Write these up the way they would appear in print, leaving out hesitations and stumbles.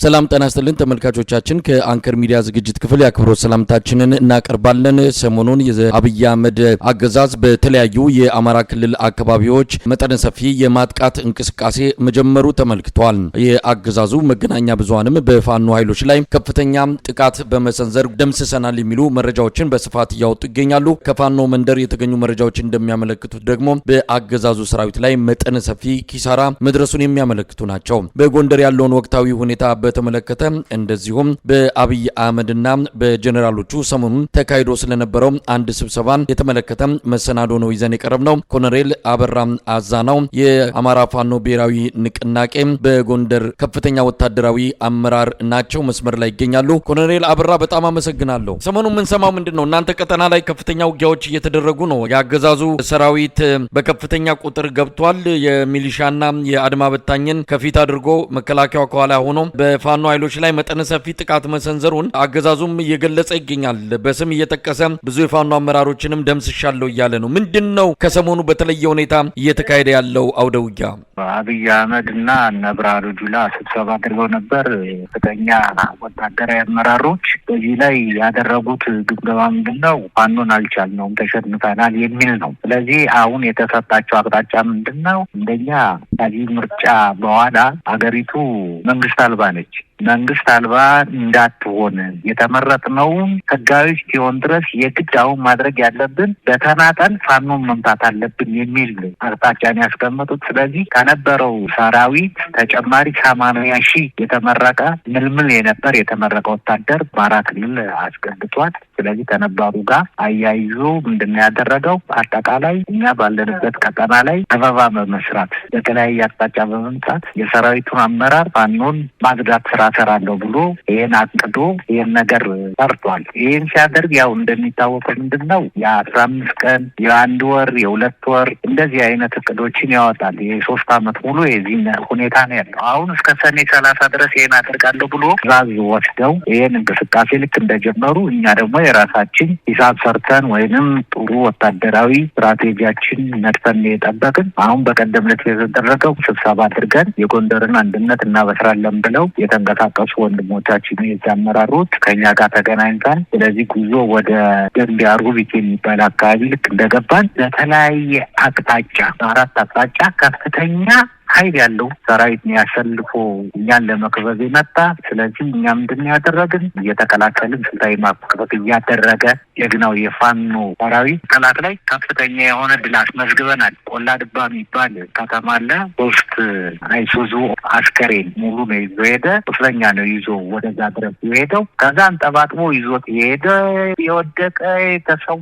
ሰላም ጤና ይስጥልን ተመልካቾቻችን ከአንከር ሚዲያ ዝግጅት ክፍል ያክብሮት ሰላምታችንን እናቀርባለን። ሰሞኑን የአብይ አህመድ አገዛዝ በተለያዩ የአማራ ክልል አካባቢዎች መጠነ ሰፊ የማጥቃት እንቅስቃሴ መጀመሩ ተመልክቷል። የአገዛዙ መገናኛ ብዙሃንም በፋኖ ኃይሎች ላይ ከፍተኛ ጥቃት በመሰንዘር ደምስሰናል የሚሉ መረጃዎችን በስፋት እያወጡ ይገኛሉ። ከፋኖ መንደር የተገኙ መረጃዎች እንደሚያመለክቱት ደግሞ በአገዛዙ ሰራዊት ላይ መጠነ ሰፊ ኪሳራ መድረሱን የሚያመለክቱ ናቸው። በጎንደር ያለውን ወቅታዊ ሁኔታ በተመለከተ እንደዚሁም በአብይ አህመድና በጀነራሎቹ ሰሞኑን ተካሂዶ ስለነበረው አንድ ስብሰባን የተመለከተ መሰናዶ ነው ይዘን የቀረብነው። ኮሎኔል አበራ አዛናው የአማራ ፋኖ ብሔራዊ ንቅናቄ በጎንደር ከፍተኛ ወታደራዊ አመራር ናቸው፣ መስመር ላይ ይገኛሉ። ኮሎኔል አበራ በጣም አመሰግናለሁ። ሰሞኑን ምን ሰማው ምንድነው? እናንተ ቀጠና ላይ ከፍተኛ ውጊያዎች እየተደረጉ ነው። ያገዛዙ ሰራዊት በከፍተኛ ቁጥር ገብቷል። የሚሊሻና የአድማ በታኝን ከፊት አድርጎ መከላከያው ከኋላ ሆኖ በፋኖ ኃይሎች ላይ መጠነ ሰፊ ጥቃት መሰንዘሩን አገዛዙም እየገለጸ ይገኛል። በስም እየተጠቀሰ ብዙ የፋኖ አመራሮችንም ደምስሻለሁ እያለ ነው። ምንድነው ከሰሞኑ በተለየ ሁኔታ እየተካሄደ ያለው አውደ ውጊያ? አብይ አህመድና ብርሃኑ ጁላ ስብሰባ አድርገው ነበር። ከፍተኛ ወታደራዊ አመራሮች በዚህ ላይ ያደረጉት ግምገማ ምንድነው? ፋኖን አልቻልነውም፣ ተሸንፈናል የሚል ነው። ስለዚህ አሁን የተሰጣቸው አቅጣጫ ምንድነው? እንደኛ ከዚህ ምርጫ በኋላ አገሪቱ መንግስት አልባ ነች። መንግስት አልባ እንዳትሆን የተመረጥነው ህጋዊ እስኪሆን ድረስ የግድ አሁን ማድረግ ያለብን በተናጠል ፋኖን መምታት አለብን የሚል አቅጣጫን ያስቀመጡት። ስለዚህ ከነበረው ሰራዊት ተጨማሪ 80 ሺህ የተመረቀ ምልምል የነበር የተመረቀ ወታደር አማራ ክልል አስገብቷል። ስለዚህ ከነባሩ ጋር አያይዞ ምንድነው ያደረገው? አጠቃላይ እኛ ባለንበት ቀጠና ላይ ከበባ በመስራት በተለያየ አቅጣጫ በመምጣት የሰራዊቱን አመራር ፋኖን ማግዳት ስራ ሰራለሁ ብሎ ይሄን አቅዶ ይሄን ነገር ሰርቷል። ይሄን ሲያደርግ ያው እንደሚታወቀው ምንድነው የ15 ቀን የ1 ወር የ2 ወር እንደዚህ አይነት እቅዶችን ያወጣል። የ3 አመት ሙሉ የዚህ ሁኔታ ነው ያለው። አሁን እስከ ሰኔ 30 ድረስ ይሄን አደርጋለሁ ብሎ ትዕዛዝ ወስደው ይሄን እንቅስቃሴ ልክ እንደጀመሩ እኛ ደግሞ የራሳችን ሂሳብ ሰርተን ወይንም ጥሩ ወታደራዊ ስትራቴጂያችን ነድፈን የጠበቅን አሁን በቀደም ዕለት የተደረገው ስብሰባ አድርገን የጎንደርን አንድነት እናበስራለን ብለው የተንቀሳቀሱ ወንድሞቻችን የአመራሮች ከኛ ጋር ተገናኝተን ስለዚህ ጉዞ ወደ ደንቢያ ሩቢት የሚባል አካባቢ ልክ እንደገባን በተለያየ አቅጣጫ 4 አቅጣጫ ከፍተኛ ኃይል ያለው ሰራዊት ነው ያሰልፎ እኛን ለመክበብ የመጣ። ስለዚህ እኛ ምንድን ያደረግን እየተከላከልን ስልታዊ ማጥቃት እያደረገ የግናው የፋኖ ሰራዊት ጠላት ላይ ከፍተኛ የሆነ ድል አስመዝግበናል። ቆላ ድባ የሚባል ከተማ አለ። 3 አይሱዙ አስከሬን ሙሉ ነው ይዞ ሄደ። ቁስለኛ ነው ይዞ ወደዛ ድረስ የሄደው። ከዛ አንጠባጥቦ ይዞት የሄደ የወደቀ የተሰዋ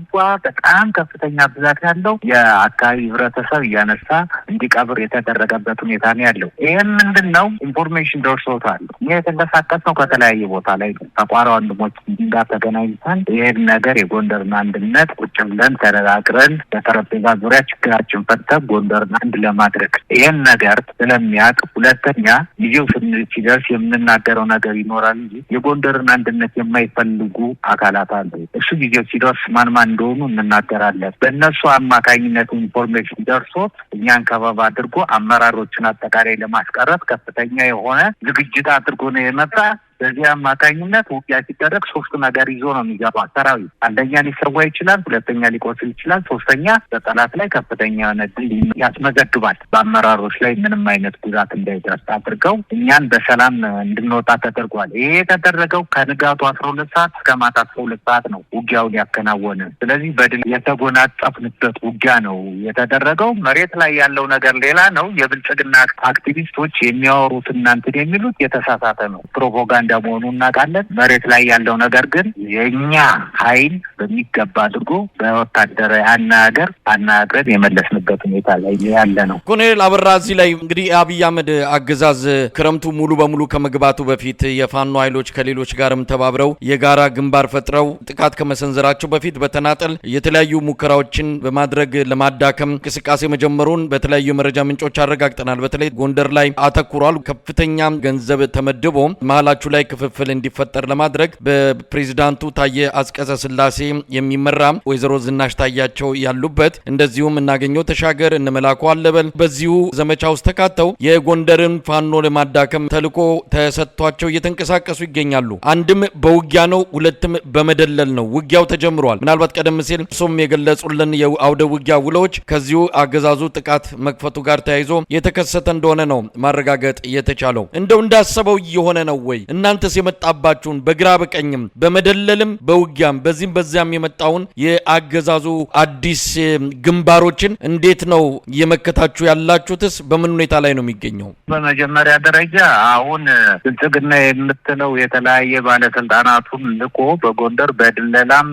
በጣም ከፍተኛ ብዛት ያለው የአካባቢ ህብረተሰብ እያነሳ እንዲቀብር የተደረገበት ሁኔታ ነው ያለው። ይሄን ምንድነው ኢንፎርሜሽን ደርሶታል። የተንቀሳቀስነው ከተለያየ ቦታ ላይ ተቋራ ወንድሞች ጋር ተገናኝተን ይሄን ነገር የጎንደርን አንድነት ቁጭ ብለን ተነጋግረን በጠረጴዛ ዙሪያ ችግራችን ፈተን ጎንደርን አንድ ለማድረግ ይሄን ነገር ስለሚያውቅ፣ ሁለተኛ ጊዜው ሲደርስ የምንናገረው ነገር ይኖራል እንጂ የጎንደርን አንድነት የማይፈልጉ አካላት አሉ። እሱ ጊዜው ሲደርስ ማን እንደሆኑ እንናገራለን። በእነሱ አማካኝነት ኢንፎርሜሽን ደርሶት እኛን ከበባ አድርጎ አመራሮችን አጠቃላይ ለማስቀረት ከፍተኛ የሆነ ዝግጅት አድርጎ ነው የመጣ። በዚህ አማካኝነት ውጊያ ሲደረግ 3 ነገር ይዞ ነው የሚገባው ሰራዊት። አንደኛ ሊሰዋ ይችላል፣ ሁለተኛ ሊቆስል ይችላል፣ ሶስተኛ በጠላት ላይ ከፍተኛ የሆነ ድል ያስመዘግባል። በአመራሮች ላይ ምንም አይነት ጉዳት እንዳይደርስ አድርገው እኛን በሰላም እንድንወጣ ተደርጓል። ይሄ የተደረገው ከንጋቱ 12 ሰዓት እስከ ማታ 12 ሰዓት ነው ውጊያውን ያከናወነ። ስለዚህ በድል የተጎናጸፍንበት ውጊያ ነው የተደረገው። መሬት ላይ ያለው ነገር ሌላ ነው። የብልጽግና አክቲቪስቶች የሚያወሩት እናንትን የሚሉት የተሳሳተ ነው፣ ፕሮፓጋንዳ እንደመሆኑ እናውቃለን። መሬት ላይ ያለው ነገር ግን የኛ ኃይል በሚገባ አድርጎ በወታደራዊ አናገር የመለስንበት ሁኔታ ላይ ያለ ነው። ኮሎኔል አበራ እዚህ ላይ እንግዲህ አብይ አህመድ አገዛዝ ክረምቱ ሙሉ በሙሉ ከመግባቱ በፊት የፋኖ ኃይሎች ከሌሎች ጋርም ተባብረው የጋራ ግንባር ፈጥረው ጥቃት ከመሰንዘራቸው በፊት በተናጠል የተለያዩ ሙከራዎችን በማድረግ ለማዳከም እንቅስቃሴ መጀመሩን በተለያዩ መረጃ ምንጮች አረጋግጠናል። በተለይ ጎንደር ላይ አተኩሯል። ከፍተኛ ገንዘብ ተመድቦ መሀላችሁ ላይ ክፍፍል እንዲፈጠር ለማድረግ በፕሬዝዳንቱ ታየ አጽቀሥላሴ የሚመራ ወይዘሮ ዝናሽ ታያቸው ያሉበት እንደዚሁም እናገኘው ተሻገር እንመላኩ አለበል በዚሁ ዘመቻ ውስጥ ተካተው የጎንደርን ፋኖ ለማዳከም ተልዕኮ ተሰጥቷቸው እየተንቀሳቀሱ ይገኛሉ። አንድም በውጊያ ነው፣ ሁለትም በመደለል ነው። ውጊያው ተጀምሯል። ምናልባት ቀደም ሲል ሶም የገለጹልን የአውደ ውጊያ ውሎች ከዚሁ አገዛዙ ጥቃት መክፈቱ ጋር ተያይዞ የተከሰተ እንደሆነ ነው ማረጋገጥ የተቻለው። እንደው እንዳሰበው እየሆነ ነው ወይ? እናንተስ የመጣባችሁን በግራ በቀኝም በመደለልም በውጊያም በዚህም በዚያም የመጣውን የአገዛዙ አዲስ ግንባሮችን እንዴት ነው የመከታችሁ ያላችሁትስ? በምን ሁኔታ ላይ ነው የሚገኘው? በመጀመሪያ ደረጃ አሁን ብልጽግና የምትለው የተለያየ ባለስልጣናቱን ልኮ በጎንደር በድለላም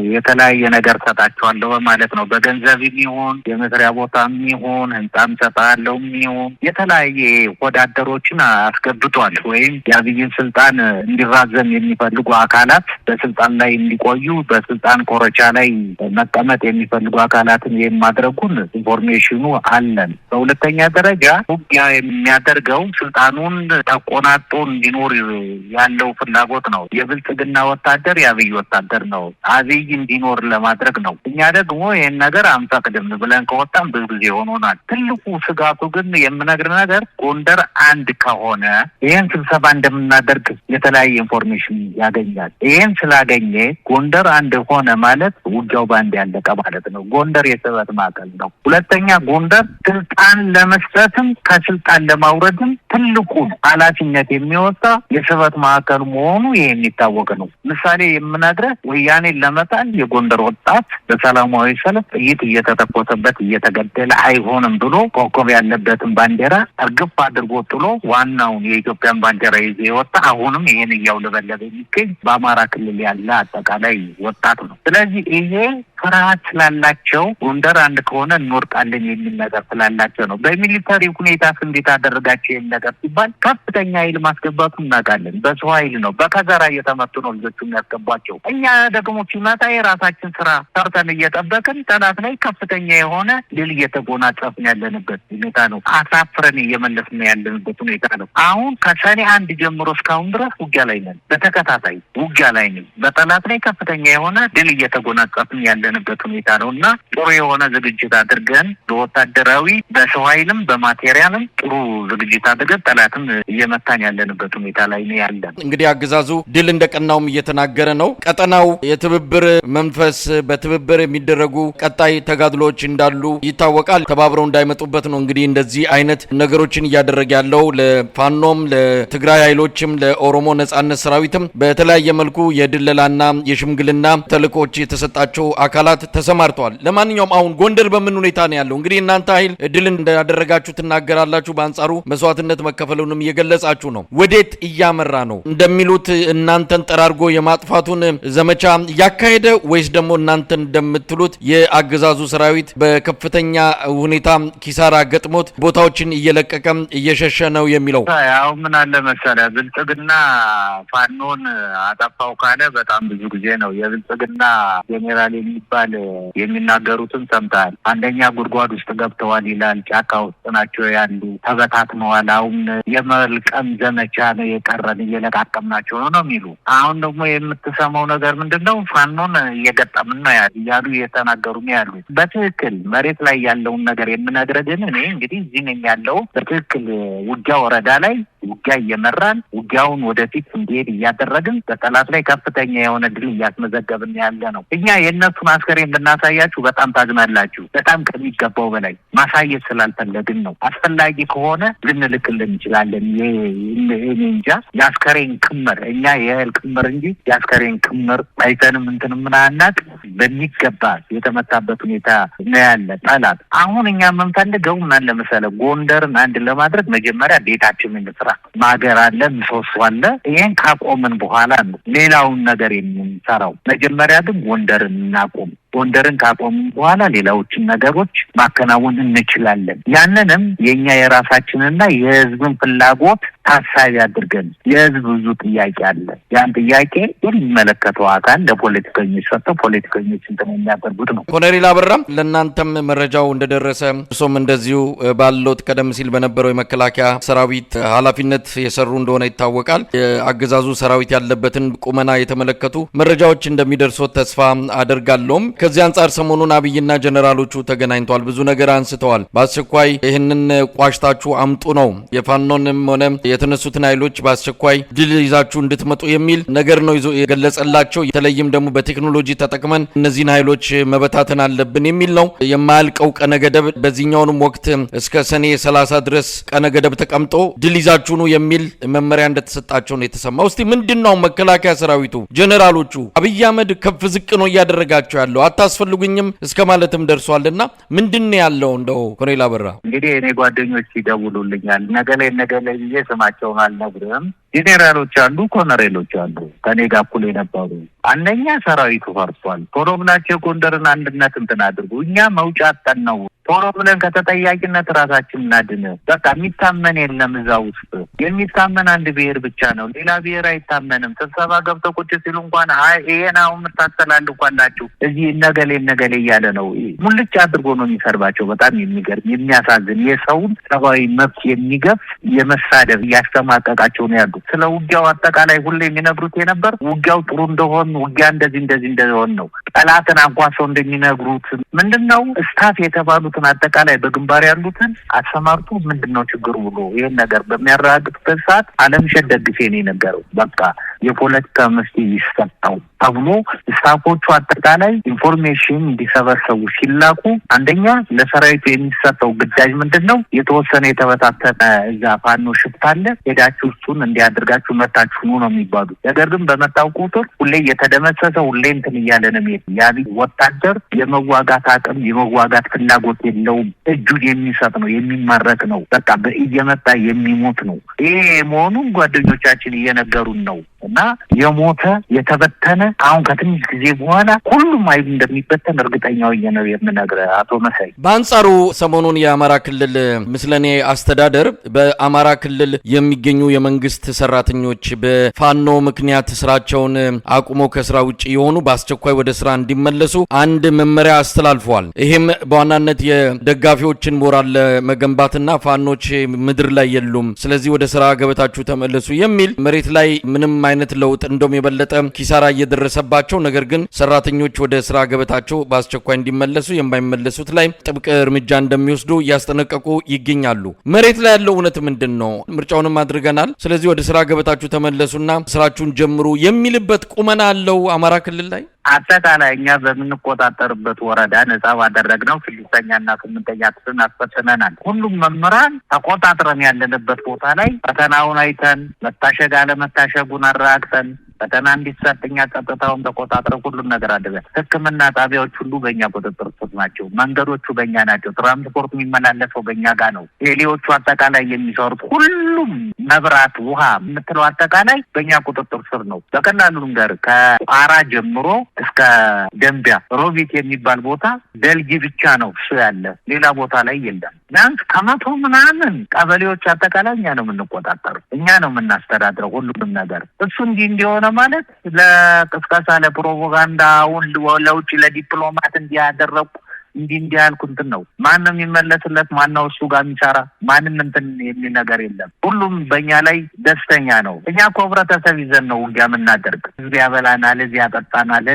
የተለያየ ነገር ሰጣቸዋለሁ ማለት ነው። በገንዘብ የሚሆን የመስሪያ ቦታ የሚሆን ህንጻም ሰጣለሁ የሚሆን የተለያየ ወዳደሮችን አስገብቷል። ወይም የአብይን ስልጣን እንዲራዘም የሚፈልጉ አካላት በስልጣን ላይ እንዲቆዩ በስልጣን ኮረቻ ላይ መቀመጥ የሚፈልጉ አካላትን የማድረጉን ኢንፎርሜሽኑ አለን። በሁለተኛ ደረጃ ውጊያ የሚያደርገው ስልጣኑን ተቆናጦ እንዲኖር ያለው ፍላጎት ነው። የብልጽግና ወታደር የአብይ ወታደር ነው። አብይ እንዲኖር ለማድረግ ነው። እኛ ደግሞ ይህን ነገር አንፈቅድም ብለን ከወጣን ብዙ ጊዜ ሆኖናል። ትልቁ ስጋቱ ግን የምነግር ነገር ጎንደር አንድ ከሆነ ይህን ስብሰባ እንደምናደርግ የተለያየ ኢንፎርሜሽን ያገኛል። ይህን ስላገኘ ጎንደር አንድ ሆነ ማለት ውጊያው በአንድ ያለቀ ማለት ነው። ጎንደር የስበት ማዕከል ነው። ሁለተኛ ጎንደር ስልጣን ለመስጠትም ከስልጣን ለማውረድም ትልቁ ኃላፊነት የሚወጣ የስበት ማዕከል መሆኑ ይሄ የሚታወቅ ነው። ምሳሌ የምነግርህ ወያኔን ለመጣል የጎንደር ወጣት በሰላማዊ ሰልፍ ጥይት እየተተኮሰበት እየተገደለ አይሆንም ብሎ ኮከብ ያለበትን ባንዲራ እርግፍ አድርጎ ጥሎ ዋናውን የኢትዮጵያን ባንዲራ ይዞ የወጣ አሁንም ይሄን እያውለበለበ የሚገኝ በአማራ ክልል ያለ አጠቃላይ ወጣት ነው። ስለዚህ ይሄ ፍርሃት ስላላቸው ጎንደር አንድ ከሆነ እንወርቃለን የሚል ነገር ስላላቸው ነው። በሚሊተሪ ሁኔታ እንዴት አደረጋቸው የሚል ነገር ሲባል ከፍተኛ ኃይል ማስገባቱ እናውቃለን። በሰው ኃይል ነው፣ በከዘራ እየተመቱ ነው ልጆቹ የሚያስገቧቸው። እኛ ደግሞ ሲመጣ የራሳችን ስራ ሰርተን እየጠበቅን ጠላት ላይ ከፍተኛ የሆነ ድል እየተጎናጸፍን ያለንበት ሁኔታ ነው። አሳፍረን እየመለስን ያለንበት ሁኔታ ነው። አሁን ከሰኔ 1 ጀምሮ እስካሁን ድረስ ውጊያ ላይ ነን። በተከታታይ ውጊያ ላይ ነን። በጠላት ላይ ከፍተኛ የሆነ ድል እየተጎናጸፍን ያለንበት ሁኔታ ነው እና ጥሩ የሆነ ዝግጅት አድርገን በወታደራዊ በሰው ኃይልም በማቴሪያልም ጥሩ ዝግጅት አድርገን ጠላትም እየመታን ያለንበት ሁኔታ ላይ ነው ያለን። እንግዲህ አገዛዙ ድል እንደቀናውም እየተናገረ ነው። ቀጠናው የትብብር መንፈስ በትብብር የሚደረጉ ቀጣይ ተጋድሎች እንዳሉ ይታወቃል። ተባብረው እንዳይመጡበት ነው እንግዲህ እንደዚህ አይነት ነገሮችን እያደረገ ያለው። ለፋኖም ለትግራይ ኃይሎችም ለኦሮሞ ነጻነት ሰራዊትም በተለያየ መልኩ የድለላና የሽምግልና ተልእኮች የተሰጣቸው አካላት ተሰማርተዋል። ለማንኛውም አሁን ጎንደር በምን ሁኔታ ነው ያለው? እንግዲህ እናንተ ኃይል ድል እንዳደረጋችሁ ትናገራላችሁ። በአንጻሩ መስዋዕትነት መከፈሉንም እየገለጻችሁ ነው። ወዴት እያመራ ነው? እንደሚሉት እናንተን ጠራርጎ የማጥፋቱን ዘመቻ እያካሄደ ወይስ ደግሞ እናንተ እንደምትሉት የአገዛዙ ሰራዊት በከፍተኛ ሁኔታ ኪሳራ ገጥሞት ቦታዎችን እየለቀቀም እየሸሸ ነው የሚለው? ያው ምን አለ መሰለህ ብልጽግና ፋኖን አጠፋው ካለ በጣም ብዙ ጊዜ ነው። የብልጽግና ጄኔራል የሚባል የሚናገሩትን ሰምተሃል። አንደኛ ጉድጓድ ውስጥ ገብተዋል ይላል። ጫካ ውስጥ ናቸው ያሉ፣ ተበታትነዋል። አሁን የመልቀም ዘመቻ ነው የቀረን፣ እየለቃቀምናቸው ነው የሚሉ። አሁን ደግሞ የምትሰማው ነገር ምንድነው? ፋኖን እየገጠምን ነው እያሉ እየተናገሩ ነው ያሉት። በትክክል መሬት ላይ ያለውን ነገር የምነግርህ ግን እኔ እንግዲህ እዚህ ነኝ ያለው በትክክል ውጊያ ወረዳ ላይ ውጊያ እየመራን ውጊያውን ወደፊት እንዲሄድ እያደረግን በጠላት ላይ ከፍተኛ የሆነ ድል እያስመዘገብን ያለ ነው። እኛ የእነሱን አስከሬን ብናሳያችሁ በጣም ታዝናላችሁ። በጣም ከሚገባው በላይ ማሳየት ስላልፈለግን ነው። አስፈላጊ ከሆነ ልንልክልን እንችላለን። እንጃ የአስከሬን ክምር እኛ የእህል ክምር እንጂ የአስከሬን ክምር አይተንም እንትንም ምናናቅ በሚገባ የተመታበት ሁኔታ ነው ያለ ጠላት። አሁን እኛ የምንፈልገው ምን ለመሰለህ ጎንደርን አንድ ለማድረግ መጀመሪያ ቤታችንን እንስራ። ማገር አለ፣ ምሰሶ አለ። ይሄን ካቆምን በኋላ ነው ሌላውን ነገር የምንሰራው። መጀመሪያ ግን ጎንደርን እናቆም። ጎንደርን ካቆምን በኋላ ሌላዎችን ነገሮች ማከናወን እንችላለን። ያንንም የኛ የራሳችንና የህዝብን ፍላጎት ታሳቢ አድርገን የህዝብ ብዙ ጥያቄ አለ። ያን ጥያቄ የሚመለከተው አካል ለፖለቲከኞች ሰጥተው ፖለቲከኞች እንትን የሚያደርጉት ነው። ኮሎኔል አበራም ለእናንተም መረጃው እንደደረሰ እርሶም እንደዚሁ ባለውት ቀደም ሲል በነበረው የመከላከያ ሰራዊት ኃላፊነት የሰሩ እንደሆነ ይታወቃል። የአገዛዙ ሰራዊት ያለበትን ቁመና የተመለከቱ መረጃዎች እንደሚደርሶት ተስፋ አደርጋለሁ። ከዚህ አንጻር ሰሞኑን አብይና ጀነራሎቹ ተገናኝተዋል፣ ብዙ ነገር አንስተዋል። በአስቸኳይ ይህንን ቋሽታችሁ አምጡ ነው የፋኖንም ሆነ የተነሱትን ኃይሎች በአስቸኳይ ድል ይዛችሁ እንድትመጡ የሚል ነገር ነው ይዞ የገለጸላቸው። የተለይም ደግሞ በቴክኖሎጂ ተጠቅመን እነዚህን ኃይሎች መበታተን አለብን የሚል ነው። የማያልቀው ቀነ ገደብ በዚህኛውንም ወቅት እስከ ሰኔ 30 ድረስ ቀነ ገደብ ተቀምጦ ድል ይዛችሁ ነው የሚል መመሪያ እንደተሰጣቸው ነው የተሰማው። እስቲ ምንድነው መከላከያ ሰራዊቱ ጀነራሎቹ አብይ አህመድ ከፍ ዝቅ ነው እያደረጋቸው ያለው አታስፈልጉኝም እስከ ማለትም ደርሷልና ምንድነው ያለው? እንደው ኮሎኔል አበራ እንግዲህ እኔ ጓደኞች ይደውሉልኛል ነገ ላይ ስማቸውን አልነግርህም። ጄኔራሎች አሉ፣ ኮሎኔሎች አሉ ከኔ ጋር እኩል የነበሩ። አንደኛ ሰራዊቱ ፈርሷል። ቶሎ ብላችሁ ጎንደርን አንድነት እንትን አድርጉ። እኛ መውጫ አጣን ነው። ቶሎ ብለን ከተጠያቂነት ራሳችን እናድን። በቃ የሚታመን የለም እዛ ውስጥ የሚታመን አንድ ብሔር ብቻ ነው። ሌላ ብሔር አይታመንም። ስብሰባ ገብተው ቁጭ ሲሉ እንኳን ይሄን አሁን የምታስተላልፏላችሁ እዚህ ነገሌ እያለ ነው። ሙልጭ አድርጎ ነው የሚሰርባቸው። በጣም የሚገርም የሚያሳዝን የሰውን ሰብአዊ መብት የሚገፍ የመሳደብ እያስተማቀቃቸው ነው ያሉ። ስለ ውጊያው አጠቃላይ ሁሌ የሚነግሩት የነበር ውጊያው ጥሩ እንደሆን ውጊያ እንደዚህ እንደሆን ነው። ጠላትን አንኳሰው እንደሚነግሩት ምንድነው ስታፍ የተባሉትን አጠቃላይ በግንባር ያሉትን አሰማርቶ ምንድነው ችግሩ ብሎ ይሄን ነገር በሚያረጋግጥበት ሰዓት አለምሸት ደግፌ ነው የነገረው። በቃ የፖለቲካ መፍትሄ ይሰጣው ተብሎ ስታፎቹ አጠቃላይ ኢንፎርሜሽን እንዲሰበሰቡ ሲላኩ አንደኛ ለሰራዊቱ የሚሰጠው ግዳጅ ምንድነው? የተወሰነ የተበታተነ እዛ ፋኖ ሽፍታ አለ፣ ሄዳችሁ እሱን እንዲያደርጋችሁ መታችሁ ነው የሚባሉ። ነገር ግን በመጣው ቁጥር ሁሌ የተደመሰሰ ሁሌ እንትን እያለ ነው የሚሄድ። ያቢ ወታደር የመዋጋት አቅም የመዋጋት ፍላጎት የለውም። እጁን የሚሰጥ ነው፣ የሚማረክ ነው፣ በቃ እየመጣ የሚሞት ነው። ይሄ መሆኑን ጓደኞቻችን እየነገሩን ነው። እና የሞተ የተበተነ አሁን ከትንሽ ጊዜ በኋላ ሁሉም ኃይል እንደሚበተን እርግጠኛው ነው የምነግርህ አቶ መሳይ። በአንጻሩ ሰሞኑን የአማራ ክልል ምስለኔ አስተዳደር በአማራ ክልል የሚገኙ የመንግስት ሰራተኞች በፋኖ ምክንያት ስራቸውን አቁሞ ከስራ ውጭ የሆኑ በአስቸኳይ ወደ ስራ እንዲመለሱ አንድ መመሪያ አስተላልፈዋል። ይሄም በዋናነት የደጋፊዎችን ሞራል ለመገንባትና ፋኖች ምድር ላይ የሉም፣ ስለዚህ ወደ ስራ ገበታችሁ ተመለሱ የሚል መሬት ላይ ምንም አይነት ለውጥ እንደውም የበለጠ ኪሳራ እየደረሰባቸው ነገር ግን ሰራተኞች ወደ ስራ ገበታቸው በአስቸኳይ እንዲመለሱ የማይመለሱት ላይ ጥብቅ እርምጃ እንደሚወስዱ እያስጠነቀቁ ይገኛሉ። መሬት ላይ ያለው እውነት ምንድን ነው? ምርጫውንም አድርገናል፣ ስለዚህ ወደ ስራ ገበታችሁ ተመለሱና ስራችሁን ጀምሩ የሚልበት ቁመና አለው አማራ ክልል ላይ? አጠቃላይ እኛ በምንቆጣጠርበት ወረዳ ነጻ ባደረግነው 6ኛና 8ኛ ክፍልን አስፈትነናል። ሁሉም መምህራን ተቆጣጥረን ያለንበት ቦታ ላይ ፈተናውን አይተን መታሸግ አለመታሸጉን አረጋግጠን ፈተና እንዲሰጥኛ ጸጥታውን ተቆጣጥረን ሁሉም ነገር አድርገን ሕክምና ጣቢያዎች ሁሉ በእኛ ቁጥጥር ስር ናቸው። መንገዶቹ በእኛ ናቸው። ትራንስፖርት የሚመላለሰው በእኛ ጋር ነው። ቴሌዎቹ አጠቃላይ የሚሰሩት ሁሉም መብራት፣ ውሃ የምትለው አጠቃላይ በእኛ ቁጥጥር ስር ነው። በቀላሉ ነገር ከአራ ጀምሮ እስከ ደንቢያ ሮቢት የሚባል ቦታ ደልጊ ብቻ ነው እሱ ያለ፣ ሌላ ቦታ ላይ የለም። ቢያንስ ከመቶ ምናምን ቀበሌዎች አጠቃላይ እኛ ነው የምንቆጣጠሩ፣ እኛ ነው የምናስተዳድረው ሁሉንም ነገር። እሱ እንዲሆነ ማለት ለቅስቀሳ ለፕሮፓጋንዳ ለውጭ ለዲፕሎማት እንዲያደረጉ እንዲህ ያልኩ እንትን ነው። ማንም የሚመለስለት ማነው? እሱ ጋር የሚሰራ ማንም እንትን የሚል ነገር የለም። ሁሉም በእኛ ላይ ደስተኛ ነው። እኛ እኮ ህብረተሰብ ይዘን ነው ውጊያ የምናደርግ። ህዝብ ያበላናል፣ ህዝብ ያጠጣናል፣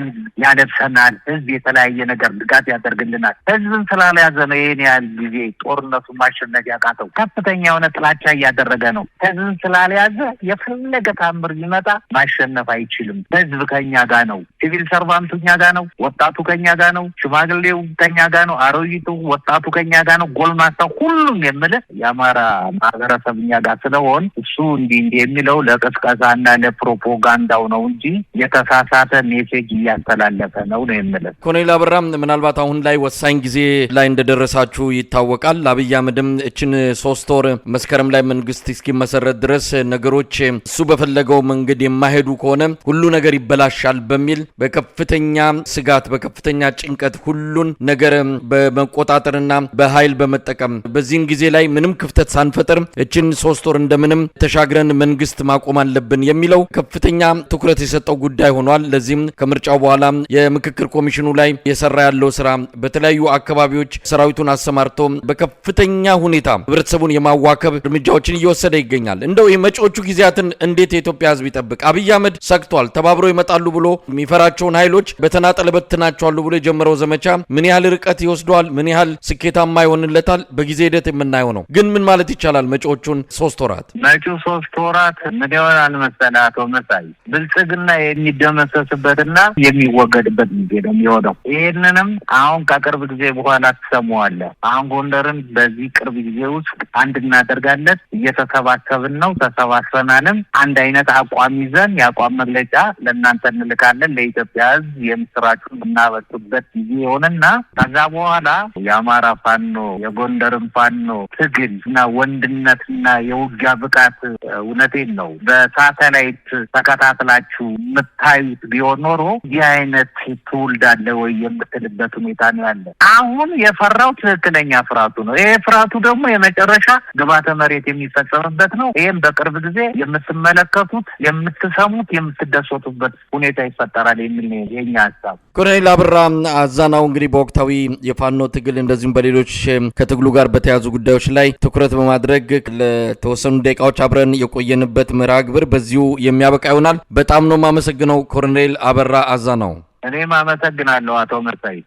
ያለብሰናል፣ ህዝብ የተለያየ ነገር ድጋፍ ያደርግልናል። ህዝብን ስላልያዘ ነው ይሄን ያህል ጊዜ ጦርነቱን ማሸነፍ ያቃተው። ከፍተኛ የሆነ ጥላቻ እያደረገ ነው። ህዝብን ስላልያዘ የፈለገ ታምር ቢመጣ ማሸነፍ አይችልም። ህዝብ ከኛ ጋር ነው። ሲቪል ሰርቫንቱ ከኛ ጋር ነው። ወጣቱ ከኛ ጋር ነው። ሽማግሌው ከኛ ጋር ነው፣ አሮጊቱ ወጣቱ ከኛ ጋር ነው፣ ጎልማሳው ሁሉም የምልህ የአማራ ማህበረሰብ እኛ ጋር ስለሆን እሱ እንዲህ የሚለው ለቅስቀሳና ለፕሮፓጋንዳው ነው እንጂ የተሳሳተ ሜሴጅ እያስተላለፈ ነው የምልህ። ኮሎኔል አበራ ምናልባት አሁን ላይ ወሳኝ ጊዜ ላይ እንደደረሳችሁ ይታወቃል። አብይ አህመድም እችን 3 ወር መስከረም ላይ መንግስት እስኪመሰረት ድረስ ነገሮች እሱ በፈለገው መንገድ የማይሄዱ ከሆነ ሁሉ ነገር ይበላሻል በሚል በከፍተኛ ስጋት በከፍተኛ ጭንቀት ሁሉን ነገር በመቆጣጠርና በኃይል በመጠቀም በዚህን ጊዜ ላይ ምንም ክፍተት ሳንፈጥር እችን 3 ወር እንደምንም ተሻግረን መንግስት ማቆም አለብን የሚለው ከፍተኛ ትኩረት የሰጠው ጉዳይ ሆኗል። ለዚህም ከምርጫው በኋላ የምክክር ኮሚሽኑ ላይ የሰራ ያለው ስራ በተለያዩ አካባቢዎች ሰራዊቱን አሰማርቶ በከፍተኛ ሁኔታ ህብረተሰቡን የማዋከብ እርምጃዎችን እየወሰደ ይገኛል። እንደው የመጪዎቹ ጊዜያትን እንዴት የኢትዮጵያ ህዝብ ይጠብቅ? አብይ አህመድ ሰግቷል። ተባብረው ይመጣሉ ብሎ የሚፈራቸውን ኃይሎች በተናጠል በትናቸዋል ብሎ የጀመረው ዘመቻ ምን ያህል ርቀት ይወስደዋል? ምን ያህል ስኬታማ ይሆንለታል? በጊዜ ሂደት የምናየው ነው። ግን ምን ማለት ይቻላል? መጪዎቹን 3 ወራት መጪው 3 ወራት ምን ይሆናል መሰለህ አቶ መሳይ፣ ብልጽግና የሚደመሰስበትና የሚወገድበት ጊዜ ነው የሚሆነው። ይህንንም አሁን ከቅርብ ጊዜ በኋላ ትሰማዋለህ። አሁን ጎንደርን በዚህ ቅርብ ጊዜ ውስጥ አንድ እናደርጋለን፣ እየተሰባሰብን ነው፣ ተሰባስበናልም። አንድ አይነት አቋም ይዘን የአቋም መግለጫ ለእናንተ እንልካለን። ለኢትዮጵያ ህዝብ የምስራቹን የምናበስበት ጊዜ ይሆንና ከዛ በኋላ የአማራ ፋኖ የጎንደርን ፋኖ ትግል እና ወንድነትና የውጊያ ብቃት እውነቴን ነው በሳተላይት ተከታትላችሁ የምታዩት ቢሆን ኖሮ ይህ አይነት ትውልድ አለ ወይ የምትልበት ሁኔታ ነው ያለ። አሁን የፈራው ትክክለኛ ፍርሃቱ ነው። ይሄ ፍርሃቱ ደግሞ የመጨረሻ ግባተ መሬት የሚፈጸምበት ነው። ይሄም በቅርብ ጊዜ የምትመለከቱት፣ የምትሰሙት፣ የምትደሰቱበት ሁኔታ ይፈጠራል የሚል ነው የኛ ሀሳብ። ኮሎኔል አበራ አዛናው እንግዲህ በወቅታዊ የፋኖ ትግል እንደዚሁም በሌሎች ከትግሉ ጋር በተያዙ ጉዳዮች ላይ ትኩረት በማድረግ ለተወሰኑ ደቂቃዎች አብረን የቆየንበት መርሃ ግብር በዚሁ የሚያበቃ ይሆናል። በጣም ነው የማመሰግነው ኮሎኔል አበራ አዛናው። እኔም አመሰግናለሁ አቶ መርሳይ።